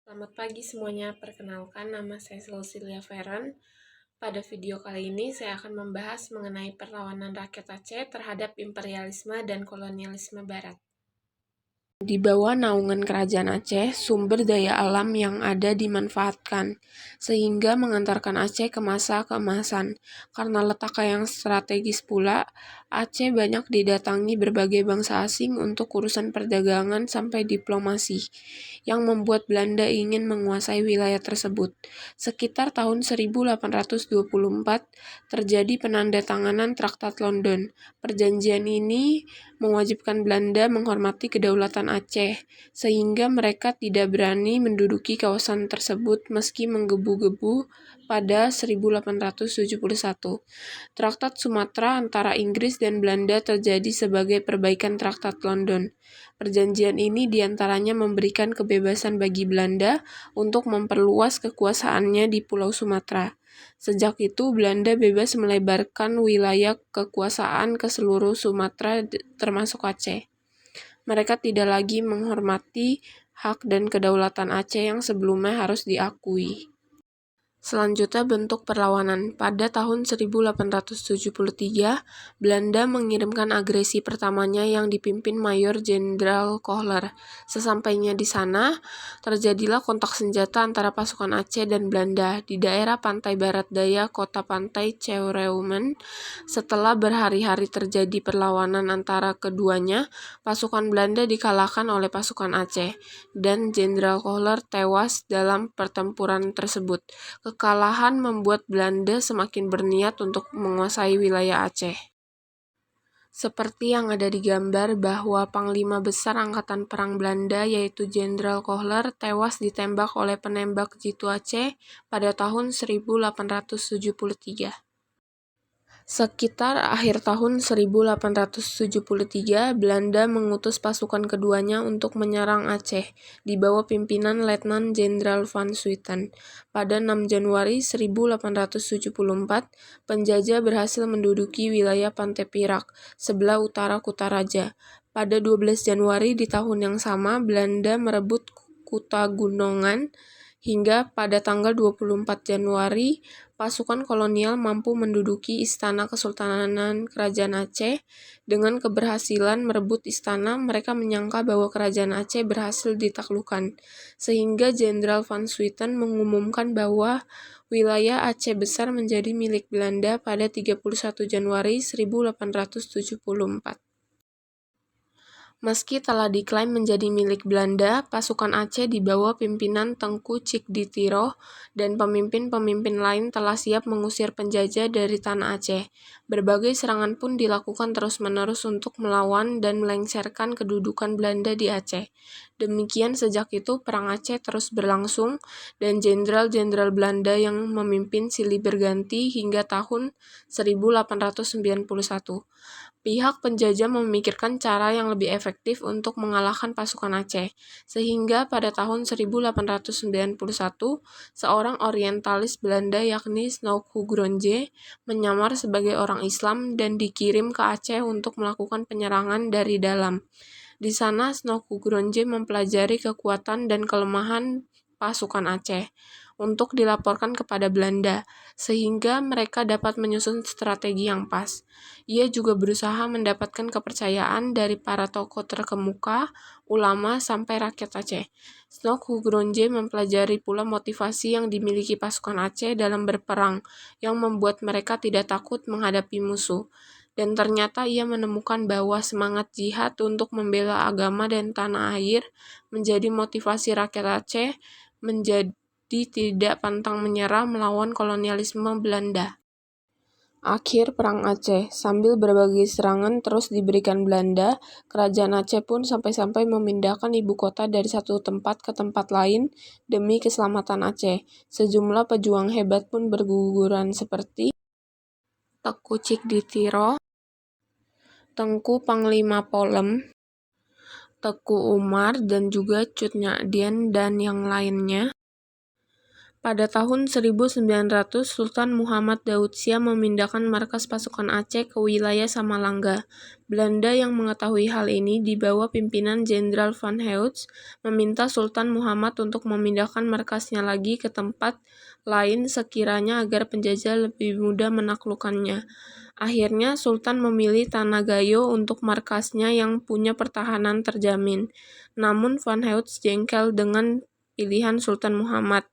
Selamat pagi semuanya, perkenalkan nama saya Cecilia Feren. Pada video kali ini saya akan membahas mengenai perlawanan rakyat Aceh terhadap imperialisme dan kolonialisme Barat. Di bawah naungan Kerajaan Aceh, sumber daya alam yang ada dimanfaatkan, sehingga mengantarkan Aceh ke masa keemasan. Karena letaknya yang strategis pula, Aceh banyak didatangi berbagai bangsa asing untuk urusan perdagangan sampai diplomasi, yang membuat Belanda ingin menguasai wilayah tersebut. Sekitar tahun 1824, terjadi penandatanganan Traktat London. Perjanjian ini mewajibkan Belanda menghormati kedaulatan Aceh, sehingga mereka tidak berani menduduki kawasan tersebut meski menggebu-gebu pada 1871. Traktat Sumatera antara Inggris dan Belanda terjadi sebagai perbaikan Traktat London. Perjanjian ini diantaranya memberikan kebebasan bagi Belanda untuk memperluas kekuasaannya di Pulau Sumatera. Sejak itu, Belanda bebas melebarkan wilayah kekuasaan ke seluruh Sumatera termasuk Aceh. Mereka tidak lagi menghormati hak dan kedaulatan Aceh yang sebelumnya harus diakui. Selanjutnya bentuk perlawanan. Pada tahun 1873, Belanda mengirimkan agresi pertamanya yang dipimpin Mayor Jenderal Kohler. Sesampainya di sana, terjadilah kontak senjata antara pasukan Aceh dan Belanda di daerah pantai barat daya kota pantai Ceureum. Setelah berhari-hari terjadi perlawanan antara keduanya, pasukan Belanda dikalahkan oleh pasukan Aceh, dan Jenderal Kohler tewas dalam pertempuran tersebut. Kekalahan membuat Belanda semakin berniat untuk menguasai wilayah Aceh. Seperti yang ada di gambar bahwa Panglima Besar Angkatan Perang Belanda yaitu Jenderal Kohler tewas ditembak oleh penembak jitu Aceh pada tahun 1873. Sekitar akhir tahun 1873, Belanda mengutus pasukan keduanya untuk menyerang Aceh di bawah pimpinan Letnan Jenderal Van Swieten. Pada 6 Januari 1874, penjajah berhasil menduduki wilayah Pantai Pirak, sebelah utara Kutaraja. Pada 12 Januari di tahun yang sama, Belanda merebut Kuta Gunungan. Hingga pada tanggal 24 Januari, pasukan kolonial mampu menduduki Istana Kesultanan Kerajaan Aceh. Dengan keberhasilan merebut istana, mereka menyangka bahwa Kerajaan Aceh berhasil ditaklukkan, sehingga Jenderal Van Swieten mengumumkan bahwa wilayah Aceh Besar menjadi milik Belanda pada 31 Januari 1874. Meski telah diklaim menjadi milik Belanda, pasukan Aceh di bawah pimpinan Tengku Cikditiro dan pemimpin-pemimpin lain telah siap mengusir penjajah dari tanah Aceh. Berbagai serangan pun dilakukan terus-menerus untuk melawan dan melengsarkan kedudukan Belanda di Aceh. Demikian sejak itu Perang Aceh terus berlangsung dan jenderal-jenderal Belanda yang memimpin silih berganti hingga tahun 1891. Pihak penjajah memikirkan cara yang lebih efektif untuk mengalahkan pasukan Aceh, sehingga pada tahun 1891, seorang orientalis Belanda yakni Snoek Hugronje menyamar sebagai orang Islam dan dikirim ke Aceh untuk melakukan penyerangan dari dalam. Di sana, Snoek Hugronje mempelajari kekuatan dan kelemahan pasukan Aceh untuk dilaporkan kepada Belanda, sehingga mereka dapat menyusun strategi yang pas. Ia juga berusaha mendapatkan kepercayaan dari para tokoh terkemuka, ulama, sampai rakyat Aceh. Snoek Hugronje mempelajari pula motivasi yang dimiliki pasukan Aceh dalam berperang, yang membuat mereka tidak takut menghadapi musuh. Dan ternyata ia menemukan bahwa semangat jihad untuk membela agama dan tanah air menjadi motivasi rakyat Aceh menjadi tidak pantang menyerah melawan kolonialisme Belanda. Akhir Perang Aceh. Sambil berbagai serangan terus diberikan Belanda, Kerajaan Aceh pun sampai-sampai memindahkan ibu kota dari satu tempat ke tempat lain demi keselamatan Aceh. Sejumlah pejuang hebat pun berguguran seperti Teuku Cikditiro, Tengku Panglima Polem, Teku Umar, dan juga Cut Nyadien dan yang lainnya. Pada tahun 1900, Sultan Muhammad Daud Shah memindahkan markas pasukan Aceh ke wilayah Samalanga. Belanda yang mengetahui hal ini di bawah pimpinan Jenderal Van Heut meminta Sultan Muhammad untuk memindahkan markasnya lagi ke tempat lain sekiranya agar penjajah lebih mudah menaklukkannya. Akhirnya Sultan memilih Tanah Gayo untuk markasnya yang punya pertahanan terjamin. Namun Van Heut jengkel dengan pilihan Sultan Muhammad,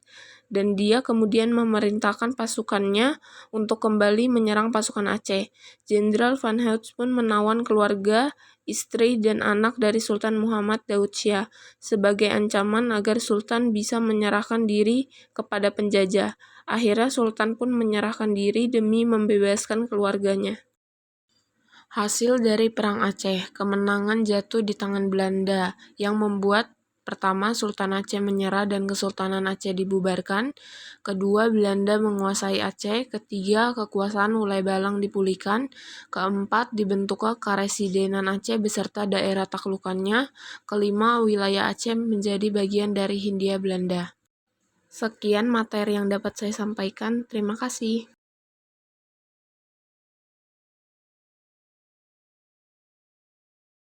dan dia kemudian memerintahkan pasukannya untuk kembali menyerang pasukan Aceh. Jenderal Van Heut pun menawan keluarga, istri, dan anak dari Sultan Muhammad Daud Shah sebagai ancaman agar Sultan bisa menyerahkan diri kepada penjajah. Akhirnya Sultan pun menyerahkan diri demi membebaskan keluarganya. Hasil dari Perang Aceh, kemenangan jatuh di tangan Belanda, yang membuat pertama, Sultan Aceh menyerah dan Kesultanan Aceh dibubarkan. Kedua, Belanda menguasai Aceh. Ketiga, kekuasaan Hulai Balang dipulihkan. Keempat, dibentuknya Karesidenan Aceh beserta daerah taklukannya. Kelima, wilayah Aceh menjadi bagian dari Hindia Belanda. Sekian materi yang dapat saya sampaikan. Terima kasih.